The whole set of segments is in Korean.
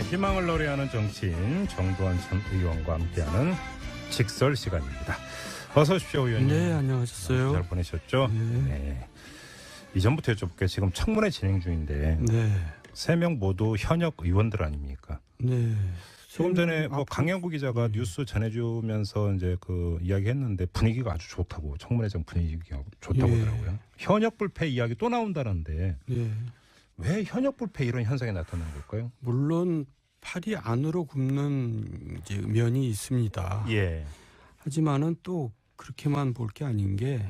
희망을 노래하는 정치인 정두환 전 의원과 함께하는 직설 시간입니다. 어서 오십시오, 의원님. 네, 안녕하셨어요. 잘 보내셨죠? 네. 이전부터 여쭤볼게요. 지금 청문회 진행 중인데 네. 3명 모두 현역 의원들 아닙니까? 네. 조금 전에 뭐 강영구 기자가 뉴스 전해주면서 이제 그 이야기했는데 분위기가 아주 좋다고, 청문회장 분위기가 좋다고 하더라고요. 현역 불패 이야기 또 나온다는데 왜 현역 불패 이런 현상이 나타나는 걸까요? 물론 팔이 안으로 굽는 이제 면이 있습니다. 예. 하지만은 또 그렇게만 볼 게 아닌 게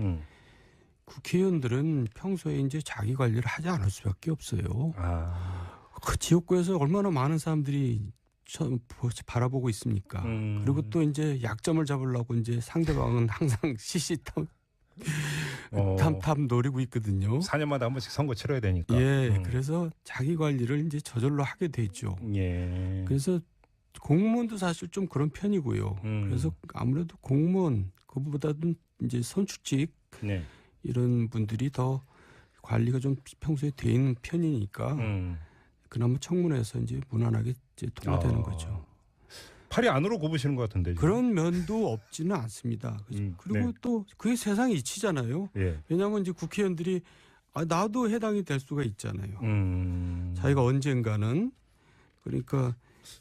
국회의원들은 평소에 이제 자기 관리를 하지 않을 수밖에 없어요. 그 지역구에서 얼마나 많은 사람들이 바라보고 있습니까? 그리고 또 이제 약점을 잡으려고 이제 상대방은 항상 시시탐 노리고 있거든요. 4년마다 한 번씩 선거 치러야 되니까. 예, 그래서 자기 관리를 이제 저절로 하게 되죠. 예. 그래서 공무원도 사실 좀 그런 편이고요. 그래서 아무래도 공무원 그보다는 이제 선출직 네. 이런 분들이 더 관리가 좀 평소에 돼 있는 편이니까 그나마 청문회에서 이제 무난하게 이제 통과되는 거죠. 팔이 안으로 굽으시는 것 같은데. 지금. 그런 면도 없지는 않습니다. 그리고 네. 또 그게 세상이 이치잖아요. 예. 왜냐하면 이제 국회의원들이 나도 해당이 될 수가 있잖아요. 자기가 언젠가는 그러니까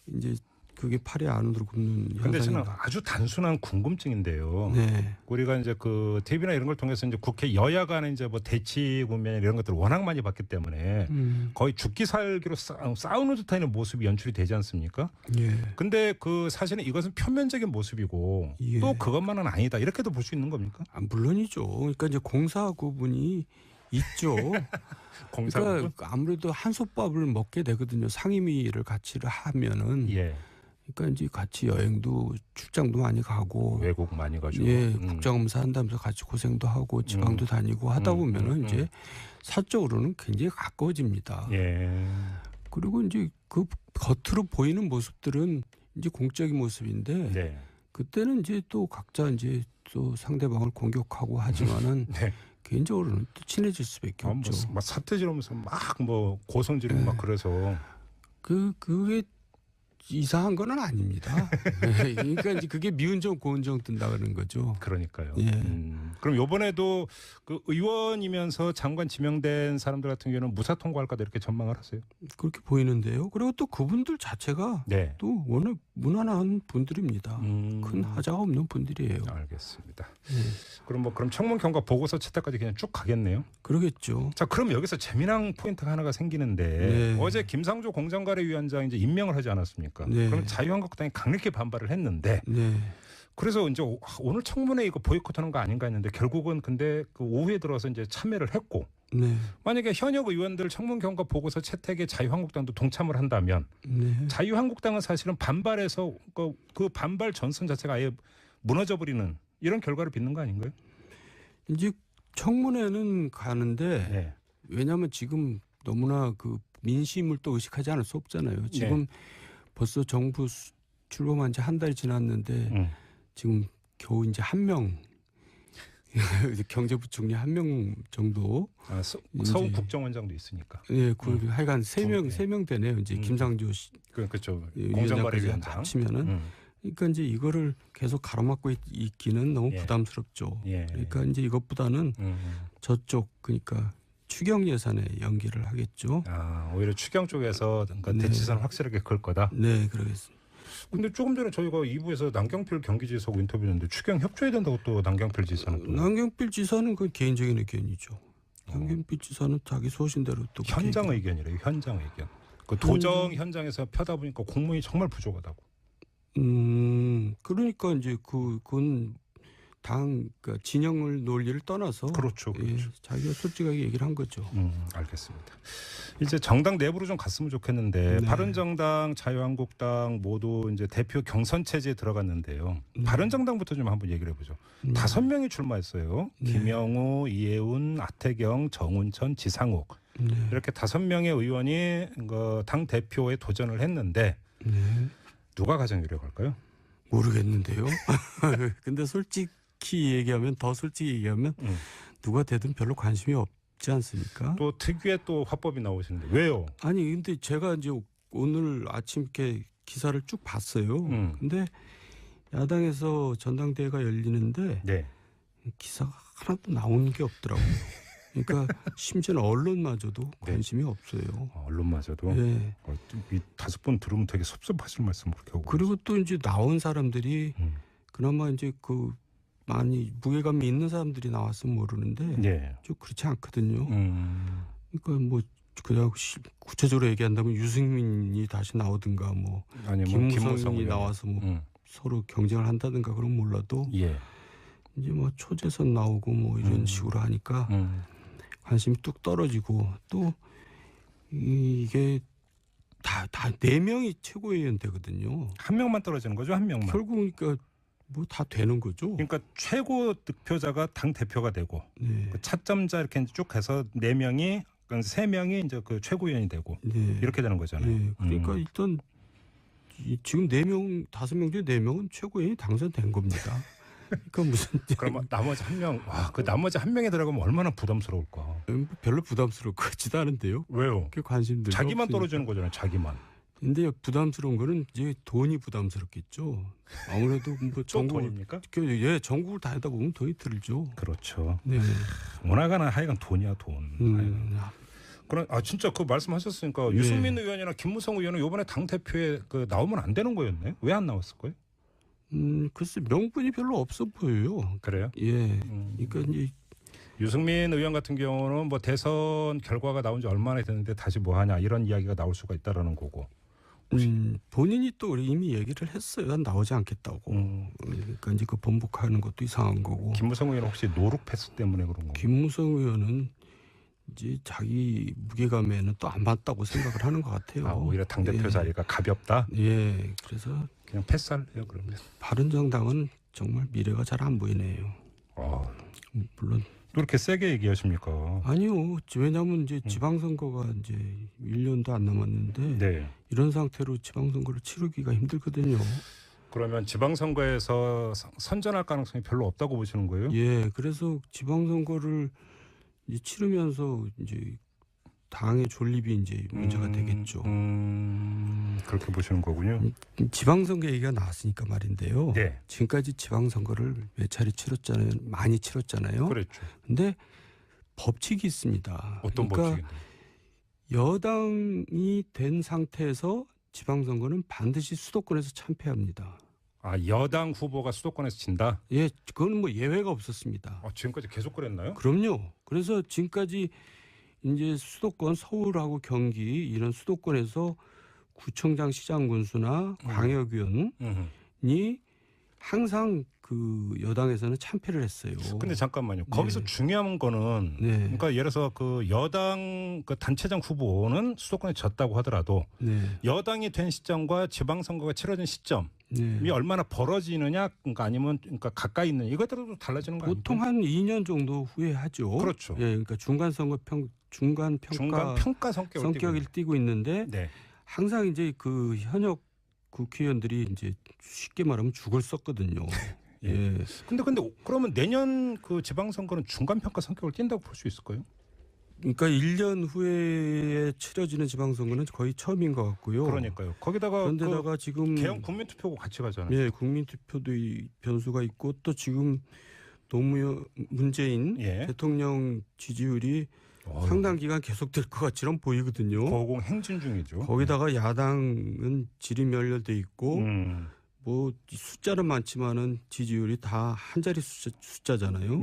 이제 그게 팔이 안으로 굽는 근데 저는 현상이. 아주 단순한 궁금증인데요. 네. 우리가 이제 그 TV나 이런 걸 통해서 이제 국회 여야 간의 이제 뭐 대치 국면 이런 것들을 워낙 많이 봤기 때문에 거의 죽기 살기로 싸우는 듯한 모습이 연출이 되지 않습니까? 예. 근데 그 사실은 이것은 표면적인 모습이고 예. 또 그것만은 아니다. 이렇게도 볼 수 있는 겁니까? 물론이죠. 그러니까 이제 공사 구분이 있죠. 공사 그러니까 부분? 아무래도 한솥밥을 먹게 되거든요. 상임위를 같이 하면은. 예. 그러니까 이제 같이 여행도 출장도 많이 가고 외국 많이 가지고. 예, 국정감사 한다면서 같이 고생도 하고 지방도 다니고 하다 보면은 이제 사적으로는 굉장히 가까워집니다. 예. 그리고 이제 그 겉으로 보이는 모습들은 이제 공적인 모습인데 네. 그때는 이제 또 각자 이제 또 상대방을 공격하고 하지만은 네. 개인적으로는 또 친해질 수밖에 없죠. 막 사태 지르면서 막 뭐 고성 지르고 막 그래서. 그게 이상한 건 아닙니다. 그러니까 이제 그게 미운정 고운정 뜬다 그러는 거죠. 그러니까요. 예. 그럼 이번에도 그 의원이면서 장관 지명된 사람들 같은 경우는 무사 통과할까도 이렇게 전망을 하세요? 그렇게 보이는데요. 그리고 또 그분들 자체가 네. 또 워낙 무난한 분들입니다. 큰 하자가 없는 분들이에요. 알겠습니다. 그럼 청문 경과 보고서 채택까지 그냥 쭉 가겠네요. 그러겠죠. 자, 그럼 여기서 재미난 포인트가 하나가 생기는데 네. 어제 김상조 공정거래위원장 이제 임명을 하지 않았습니까? 네. 그럼 자유한국당이 강력히 반발을 했는데 네. 그래서 이제 오늘 청문회 이거 보이콧하는 거 아닌가 했는데 결국은 근데 그 오후에 들어서 이제 참여를 했고 네. 만약에 현역 의원들 청문 경과 보고서 채택에 자유한국당도 동참을 한다면 네. 자유한국당은 사실은 반발해서 그 반발 전선 자체가 아예 무너져 버리는 이런 결과를 빚는 거 아닌가요? 이제 청문회는 가는데 네. 왜냐하면 지금 너무나 그 민심을 또 의식하지 않을 수 없잖아요. 지금 벌써 정부 출범한 지 한 달이 지났는데 지금 겨우 이제 한 명 경제부총리 한 명 정도. 서울 국정원장도 있으니까. 예, 하여간 세 명 되네요. 이제 김상조 씨. 그렇죠. 위원장까지 공정거래위원장 합치면은. 그러니까 이제 이거를 계속 가로막고 있기는 너무 부담스럽죠. 그러니까 이제 이것보다는 저쪽 그러니까 추경 예산에 연계를 하겠죠. 오히려 추경 쪽에서 그러니까 대치선을 확실하게 걸 거다. 네, 그러겠습니다. 근데 조금 전에 저희가 2부에서 남경필 경기지사하고 인터뷰했는데 추경 협조해야 된다고 또 남경필 지사는 또. 남경필 지사는 그 개인적인 의견이죠. 남경필 지사는 자기 소신대로 또 현장 의견이래요. 현장 의견. 그 도정 현장에서 펴다 보니까 공무원이 정말 부족하다고. 그러니까 이제 그건 당 그러니까 진영을 논리를 떠나서 그렇죠. 예, 자기가 솔직하게 얘기를 한 거죠. 알겠습니다. 이제 정당 내부로 좀 갔으면 좋겠는데 바른정당, 자유한국당 모두 이제 대표 경선 체제에 들어갔는데요. 바른정당부터 좀 한번 얘기를 해보죠. 5명이 출마했어요. 김영우, 이해운, 하태경, 정운천, 지상욱 이렇게 5명의 의원이 당 대표에 도전을 했는데 누가 가장 유력할까요? 모르겠는데요. 근데 솔직히 얘기하면 누가 되든 별로 관심이 없지 않습니까? 또 특유의 또 화법이 나오시는데 왜요? 아니 근데 제가 이제 오늘 아침 이렇게 기사를 쭉 봤어요. 근데 야당에서 전당대회가 열리는데 네. 기사가 하나도 나오는 게 없더라고요. 그러니까 심지어는 언론마저도 관심이 없어요. 언론마저도. 네. 이 5번 들으면 되게 섭섭하실 말씀 그렇게 하고. 그리고 또 이제 나온 사람들이 그나마 이제 그 많이 무게감이 있는 사람들이 나왔으면 모르는데 네. 좀 그렇지 않거든요. 그러니까 뭐 그냥 구체적으로 얘기한다면 유승민이 다시 나오든가 뭐 아니면 김무성이 나와서 뭐 서로 경쟁을 한다든가 그런 몰라도 예. 이제 뭐 초재선 나오고 뭐 이런 식으로 하니까 관심이 뚝 떨어지고 또 이게 다 4명이 최고위원 되거든요. 한 명만 떨어지는 거죠, 한 명만. 결국 그러니까 뭐 다 되는 거죠. 그러니까 최고 득표자가 당 대표가 되고 네. 그 차점자 이렇게 쭉 해서 4명이 그러니까 3명이 이제 그 최고위원이 되고 네. 이렇게 되는 거잖아요. 네. 그러니까 일단 지금 4명, 5명 중에 4명은 최고위원이 당선된 겁니다. 그러니까 무슨 그러면 나머지 한 명, 그 나머지 한 명이 들어가면 얼마나 부담스러울까. 별로 부담스러울 것 같지도 않은데요. 왜요? 그 관심들 자기만 떨어지는 거잖아요. 자기만. 근데 부담스러운 거는 이제 돈이 부담스럽겠죠. 아무래도 뭐 돈입니까? 예, 전국을 다 하다 보면 돈이 들죠. 그렇죠. 네. 워낙에나 하여간 돈이야 돈. 그럼 진짜 그 말씀하셨으니까 네. 유승민 의원이나 김무성 의원은 이번에 당 대표에 그 나오면 안 되는 거였네. 왜 안 나왔을 거예요? 글쎄 명분이 별로 없어 보여요. 그래요? 예. 그러니까 이제 유승민 의원 같은 경우는 뭐 대선 결과가 나온 지 얼마나 됐는데 다시 뭐 하냐 이런 이야기가 나올 수가 있다라는 거고. 본인이 또 이미 얘기를 했어요. 난 나오지 않겠다고. 그러니까 이제 그 번복하는 것도 이상한 거고. 김무성 의원 혹시 노룩 패스 때문에 그런 건가요? 김무성 의원은 이제 자기 무게감에는 또 안 맞다고 생각을 하는 것 같아요. 오히려 당대표 자리가 가볍다? 예. 그래서 그냥 패스할래요 그러면. 바른정당은 정말 미래가 잘 안 보이네요. 물론 또 이렇게 세게 얘기하십니까? 아니요. 왜냐하면 이제 지방선거가 이제 1년도 안 남았는데 네. 이런 상태로 지방선거를 치르기가 힘들거든요. 그러면 지방선거에서 선전할 가능성이 별로 없다고 보시는 거예요? 예. 그래서 지방선거를 이제 치르면서 이제 당의 존립이 이제 문제가 되겠죠. 그렇게 보시는 거군요. 지방선거 얘기가 나왔으니까 말인데요. 네. 지금까지 지방선거를 몇 차례 치렀잖아요. 많이 치렀잖아요. 그렇죠. 근데 법칙이 있습니다. 어떤 그러니까 법칙인데? 여당이 된 상태에서 지방선거는 반드시 수도권에서 참패합니다. 여당 후보가 수도권에서 진다? 예, 그건 뭐 예외가 없었습니다. 지금까지 계속 그랬나요? 그럼요. 그래서 지금까지 이제 수도권 서울하고 경기 이런 수도권에서 구청장, 시장 군수나 광역위원이 항상 그 여당에서는 참패를 했어요. 근데 잠깐만요. 거기서 중요한 거는 그러니까 예를 들어서 그 여당 그 단체장 후보는 수도권에 졌다고 하더라도 여당이 된 시점과 지방선거가 치러진 시점이 얼마나 벌어지느냐, 그러니까 아니면 그러니까 가까이 있는 이거에 따라서 달라지는 거 아닙니까? 보통 한 2년 정도 후에 하죠. 그렇죠. 예, 그러니까 중간 평가 성격을 띠고 있는데 항상 이제 그 현역 국회의원들이 이제 쉽게 말하면 죽을 썼거든요. 예. 근데 그러면 내년 그 지방선거는 중간 평가 성격을 띈다고 볼 수 있을까요? 그러니까 1년 후에 치러지는 지방선거는 거의 처음인 것 같고요. 그러니까요. 거기다가 그런데다가 지금 개헌 국민투표고 같이 가잖아요. 예, 국민투표도 변수가 있고 또 지금 노무현 문재인 대통령 지지율이 상당 기간 계속될 것 같이는 보이거든요. 거공 행진 중이죠. 거기다가 야당은 지리멸렬돼 있고 뭐 숫자는 많지만은 지지율이 다 한 자리 숫자잖아요.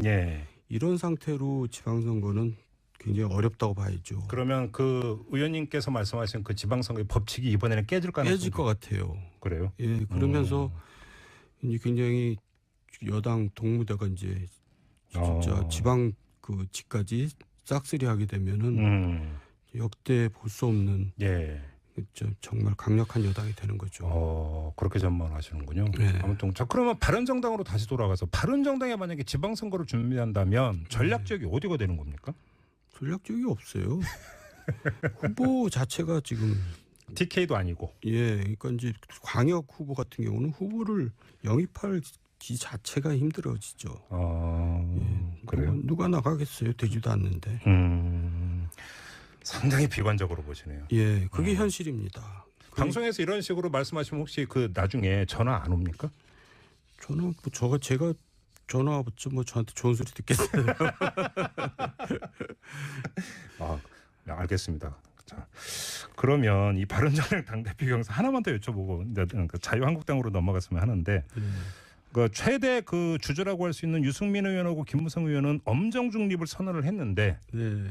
이런 상태로 지방선거는 굉장히 어렵다고 봐야죠. 그러면 그 의원님께서 말씀하신 그 지방선거의 법칙이 이번에는 깨질 가능성이 깨질 것 같아요. 그래요? 예, 그러면서 이제 굉장히 여당 동무대가 이제 진짜 지방 그 지까지 싹쓸이하게 되면은 역대 볼 수 없는 정말 강력한 여당이 되는 거죠. 그렇게 전망하시는군요. 아무튼 자 그러면 바른정당으로 다시 돌아가서 바른정당에 만약에 지방선거를 준비한다면 전략 지역이 어디가 되는 겁니까? 전략 지역이 없어요. 후보 자체가 지금 TK도 아니고. 예, 그러니까 이제 광역 후보 같은 경우는 후보를 영입할 기 자체가 힘들어지죠. 그래요? 누가 나가겠어요? 되지도 않는데. 상당히 비관적으로 보시네요. 예, 그게 현실입니다. 방송에서 이런 식으로 말씀하시면 혹시 그 나중에 전화 안 옵니까? 전화 뭐 제가 전화 왔죠. 뭐 저한테 좋은 소리 듣겠어요. 아, 네, 알겠습니다. 자, 그러면 이 바른정당 당대표 경선 하나만 더 여쭤보고 자유한국당으로 넘어갔으면 하는데 그 최대 그 주자라고 할 수 있는 유승민 의원하고 김무성 의원은 엄정 중립을 선언을 했는데 네.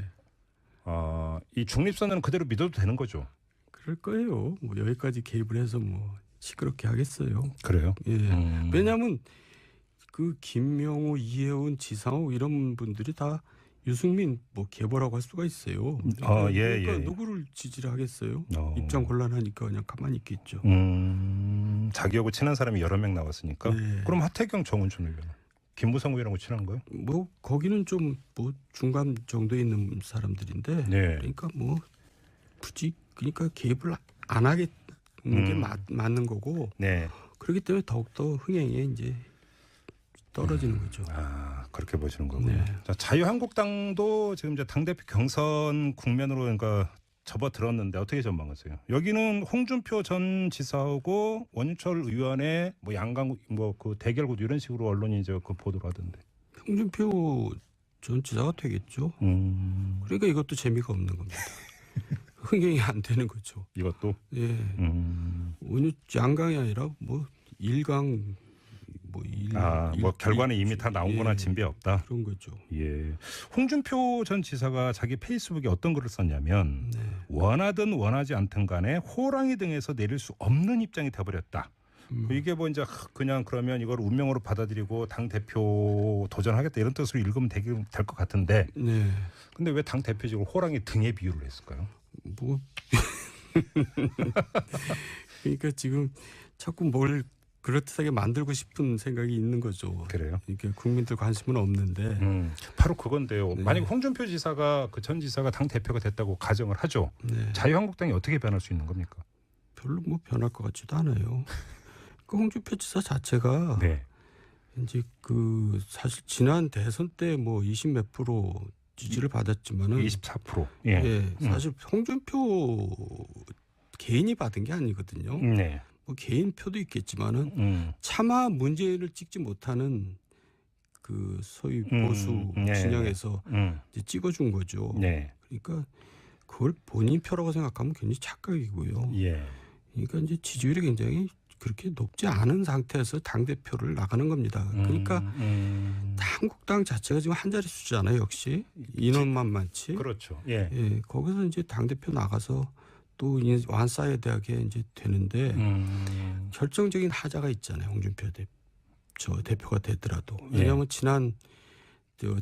이 중립 선언은 그대로 믿어도 되는 거죠? 그럴 거예요. 뭐 여기까지 개입을 해서 뭐 시끄럽게 하겠어요. 그래요? 예. 왜냐하면 그 김명호, 이혜훈, 지상호 이런 분들이 다 유승민 뭐 계보라고 할 수가 있어요. 그러니까 누구를 지지를 하겠어요? 입장 곤란하니까 그냥 가만히 있겠죠. 자기하고 친한 사람이 여러 명 나왔으니까. 네. 그럼 하태경, 정운춘 의원, 김무성 의원하고 친한 거예요? 뭐 거기는 좀 뭐 중간 정도에 있는 사람들인데, 네. 그러니까 뭐 굳이 그러니까 개입을 안 하겠는 게 맞는 거고. 네. 그렇기 때문에 더욱더 흥행에 이제 떨어지는 거죠. 그렇게 보시는 거군요. 네. 자, 자유한국당도 지금 이제 당대표 경선 국면으로 그러니까 접어들었는데 어떻게 전망하세요? 여기는 홍준표 전 지사하고 원유철 의원의 뭐 양강 뭐 그 대결 구도 이런 식으로 언론이 이제 그 보도를 하던데. 홍준표 전 지사가 되겠죠. 그러니까 이것도 재미가 없는 겁니다. 흥행이 안 되는 거죠. 이것도. 예. 원유 양강이 아니라 뭐 1강 뭐 결과는 이미 다 나온 거나 진배 없다. 그런 거죠. 예. 홍준표 전 지사가 자기 페이스북에 어떤 글을 썼냐면 원하든 원하지 않든 간에 호랑이 등에서 내릴 수 없는 입장이 돼버렸다. 이게 뭐 이제 그냥 그러면 이걸 운명으로 받아들이고 당 대표 도전하겠다 이런 뜻으로 읽으면 될 것 같은데. 네. 근데 왜 당 대표직을 호랑이 등에 비유를 했을까요? 뭐 그러니까 지금 자꾸 뭘 그렇듯하게 만들고 싶은 생각이 있는 거죠. 그래요? 이게 국민들 관심은 없는데. 바로 그건데요. 네. 만약 홍준표 지사가 그 전 지사가 당 대표가 됐다고 가정을 하죠. 네. 자유한국당이 어떻게 변할 수 있는 겁니까? 별로 뭐 변할 것 같지도 않아요. 그 홍준표 지사 자체가 이제 그 사실 지난 대선 때 뭐 20몇 프로 지지를 받았지만은 24%. 사실 홍준표 개인이 받은 게 아니거든요. 네. 뭐 개인 표도 있겠지만은 차마 문재인을 찍지 못하는 그 소위 보수 진영에서 이제 찍어준 거죠. 네. 그러니까 그걸 본인 표라고 생각하면 굉장히 착각이고요. 예. 그러니까 이제 지지율이 굉장히 그렇게 높지 않은 상태에서 당 대표를 나가는 겁니다. 그러니까 한국당 자체가 지금 한 자리 수잖아요. 역시 인원만 많지. 그렇죠. 예. 거기서 이제 당 대표 나가서 또 완싸야 대학에 이제 되는데 결정적인 하자가 있잖아요. 홍준표 대표가 되더라도. 왜냐하면 지난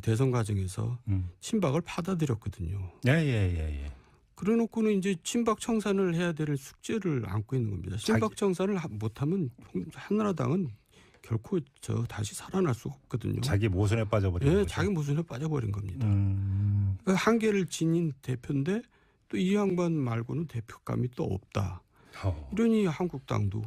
대선 과정에서 친박을 받아들였거든요. 예. 그래놓고는 이제 친박 청산을 해야 될 숙제를 안고 있는 겁니다. 친박 청산을 못하면 한나라당은 결코 다시 살아날 수가 없거든요. 자기 모순에 빠져버린 거죠. 자기 모순에 빠져버린 겁니다. 그러니까 한계를 지닌 대표인데 또 이 양반 말고는 대표감이 또 없다. 이러니 한국당도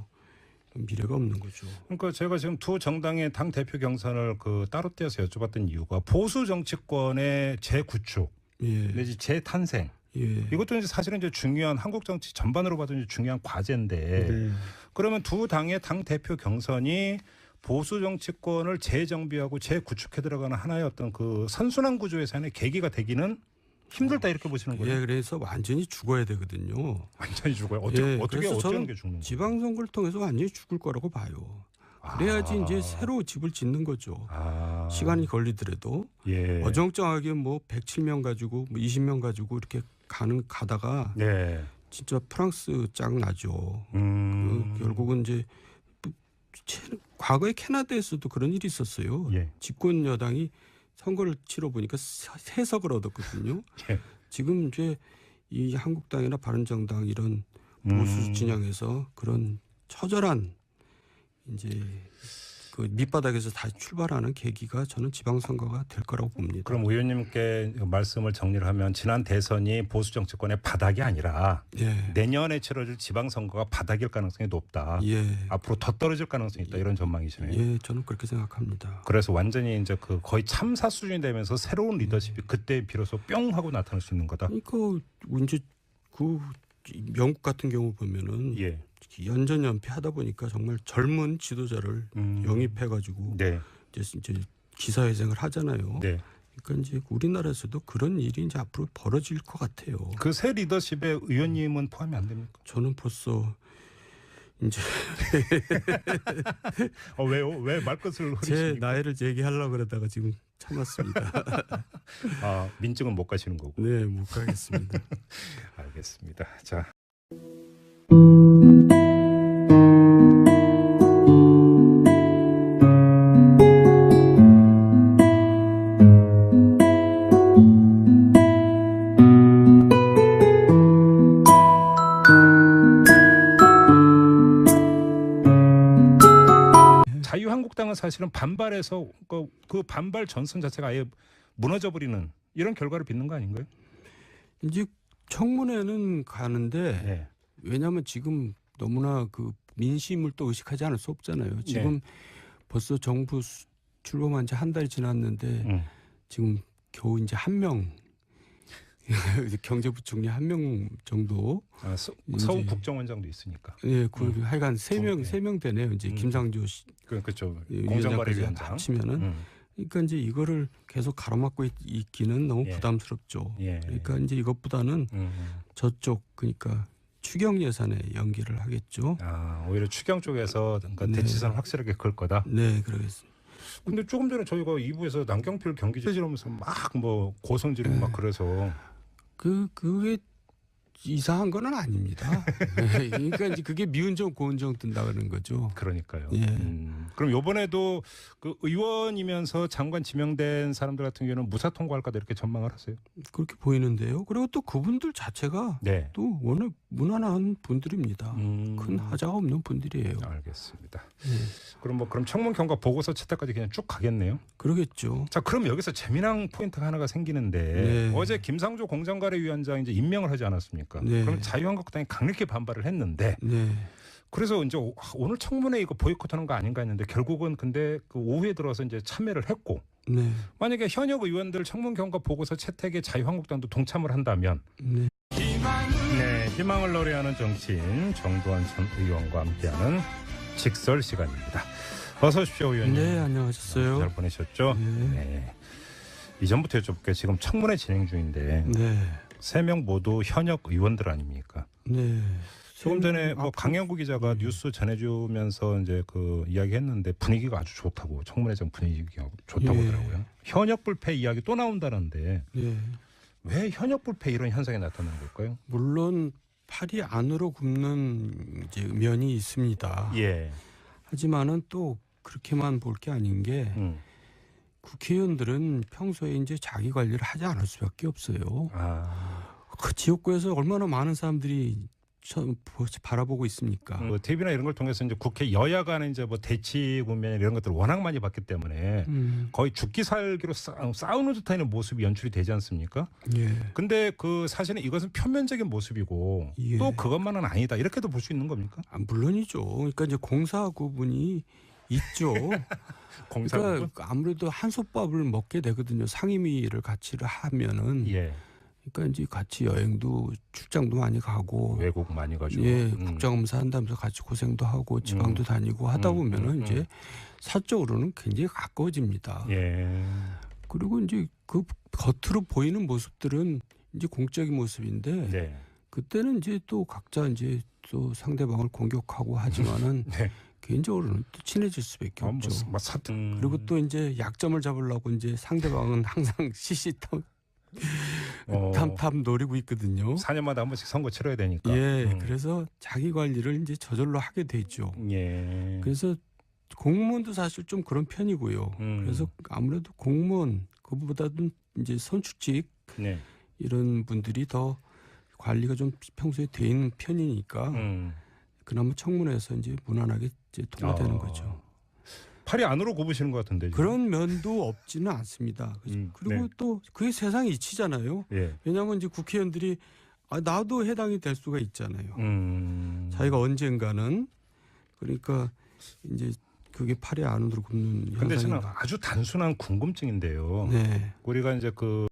미래가 없는 거죠. 그러니까 제가 지금 두 정당의 당 대표 경선을 그 따로 떼어서 여쭤봤던 이유가 보수 정치권의 재구축 내지 재탄생. 이것도 이제 사실은 이제 중요한 한국 정치 전반으로 봐도 이제 중요한 과제인데 그러면 두 당의 당 대표 경선이 보수 정치권을 재정비하고 재구축해 들어가는 하나의 어떤 그 선순환 구조에서의 계기가 되기는 힘들다 이렇게 보시는 거예요. 그래서 완전히 죽어야 되거든요. 완전히 죽어요. 어떻게 저는 게 죽는 거예요? 지방선거를 통해서 완전히 죽을 거라고 봐요. 그래야지 이제 새로 집을 짓는 거죠. 시간이 걸리더라도 어정쩡하게 뭐 107명 가지고 뭐 20명 가지고 이렇게 가다가 진짜 프랑스 짱 나죠. 결국은 이제 과거에 캐나다에서도 그런 일이 있었어요. 집권 여당이 선거를 치러 보니까 세석을 얻었거든요. 지금 이제 이 한국당이나 바른정당 이런 보수 진영에서 그런 처절한 이제 그 밑바닥에서 다시 출발하는 계기가 저는 지방선거가 될 거라고 봅니다. 그럼 의원님께 말씀을 정리를 하면 지난 대선이 보수 정치권의 바닥이 아니라 내년에 치러질 지방선거가 바닥일 가능성이 높다. 앞으로 더 떨어질 가능성이 있다. 이런 전망이시네요. 저는 그렇게 생각합니다. 그래서 완전히 이제 그 거의 참사 수준이 되면서 새로운 리더십이 그때 비로소 뿅 하고 나타날 수 있는 거다. 그러니까 이제 그 영국 같은 경우 보면은 예. 연전연패하다 보니까 정말 젊은 지도자를 영입해가지고 네. 이제 기사회생을 하잖아요. 네. 그러니까 이제 우리나라에서도 그런 일이 이제 앞으로 벌어질 것 같아요. 그 새 리더십에 의원님은 포함이 안 됩니까? 저는 벌써 이제 왜요? 왜 말끝을 제 흐리십니까? 나이를 얘기하려고 그러다가 지금 참았습니다. 아, 민증은 못 가시는 거고. 네, 못 가겠습니다. 알겠습니다. 자. 자유한국당은 사실은 반발해서 그 반발 전선 자체가 아예 무너져 버리는 이런 결과를 빚는 거 아닌가요? 이제 청문회는 가는데 네. 왜냐하면 지금 너무나 그 민심을 또 의식하지 않을 수 없잖아요. 지금 벌써 정부 출범한 지 한 달이 지났는데 지금 겨우 이제 한 명 경제부총리 한 명 정도. 서울 국정원장도 있으니까. 예, 하여간 세 명 되네요. 이제 김상조 씨, 그렇죠. 공정거래위원장 합치면은. 그러니까 이제 이거를 계속 가로막고 있기는 너무 부담스럽죠. 그러니까 이제 이것보다는 저쪽 그러니까 추경 예산에 연계를 하겠죠. 아, 오히려 추경 쪽에서 그러니까 대치선을 확실하게 그을 거다. 네, 그러겠습니다. 근데 조금 전에 저희가 2부에서 남경필 경기지로면서 막 뭐 고성 지르고 막 그래서 그게 이상한 건 아닙니다. 그러니까 이제 그게 미운정 고운정 뜬다 그러는 거죠. 그러니까요. 예. 그럼 이번에도 그 의원이면서 장관 지명된 사람들 같은 경우는 무사 통과할까도 이렇게 전망을 하세요? 그렇게 보이는데요. 그리고 또 그분들 자체가 또 워낙 무난한 분들입니다. 큰 하자가 없는 분들이에요. 알겠습니다. 그럼 청문 경과 보고서 채택까지 그냥 쭉 가겠네요. 그러겠죠. 자, 그럼 여기서 재미난 포인트가 하나가 생기는데 어제 김상조 공정거래위원장 이제 임명을 하지 않았습니까? 그럼 자유한국당이 강력히 반발을 했는데 그래서 이제 오늘 청문회 이거 보이콧하는 거 아닌가 했는데 결국은 근데 그 오후에 들어서 이제 참여를 했고 만약에 현역 의원들 청문 경과 보고서 채택에 자유한국당도 동참을 한다면 희망을 노래하는 정치인 정두환 전 의원과 함께하는 직설 시간입니다. 어서 오십시오, 의원님. 네, 안녕하셨어요. 잘 보내셨죠? 네. 이전부터 여쭤볼게요. 지금 청문회 진행 중인데 3명 모두 현역 의원들 아닙니까? 네. 조금 전에 뭐 강영구 기자가 뉴스 전해주면서 이제 그 이야기했는데 분위기가 아주 좋다고 청문회장 분위기가 좋다고 하더라고요. 현역 불패 이야기 또 나온다는데 왜 현역 불패 이런 현상이 나타나는 걸까요? 물론 팔이 안으로 굽는 이제 면이 있습니다. 하지만은 또 그렇게만 볼 게 아닌 게 국회의원들은 평소에 이제 자기 관리를 하지 않을 수밖에 없어요. 그 지역구에서 얼마나 많은 사람들이 바라보고 있습니까? TV나 이런 걸 통해서 이제 국회 여야 간의 이제 뭐 대치 국면 이런 것들을 워낙 많이 봤기 때문에 거의 죽기 살기로 싸우는 듯한 모습이 연출이 되지 않습니까? 근데 그 사실은 이것은 표면적인 모습이고 또 그것만은 아니다 이렇게도 볼 수 있는 겁니까? 물론이죠. 그러니까 이제 공사 구분이 있죠. 그러니까 아무래도 한솥밥을 먹게 되거든요. 상임위를 같이 하면은. 그러니까 이제 같이 여행도 출장도 많이 가고 외국 많이 가죠. 국정감사 한다면서 같이 고생도 하고 지방도 다니고 하다 보면은 이제 사적으로는 굉장히 가까워집니다. 그리고 이제 그 겉으로 보이는 모습들은 이제 공적인 모습인데 그때는 이제 또 각자 이제 또 상대방을 공격하고 하지만은 개인적으로는 또 친해질 수밖에 없죠. 그리고 또 이제 약점을 잡으려고 이제 상대방은 항상 시시탐 노리고 있거든요. 4년마다 한 번씩 선거 치러야 되니까. 그래서 자기 관리를 이제 저절로 하게 되죠. 그래서 공무원도 사실 좀 그런 편이고요. 그래서 아무래도 공무원 그보다는 이제 선출직 이런 분들이 더 관리가 좀 평소에 돼 있는 편이니까 그나마 청문회에서 이제 무난하게 이제 통과되는 거죠. 팔이 안으로 굽으시는 것 같은데. 지금. 그런 면도 없지는 않습니다. 그리고 또 그게 세상이 이치잖아요. 왜냐하면 이제 국회의원들이 나도 해당이 될 수가 있잖아요. 자기가 언젠가는 그러니까 이제 그게 팔이 안으로 굽는 현상이. 근데 저는 아주 단순한 궁금증인데요. 우리가 이제 그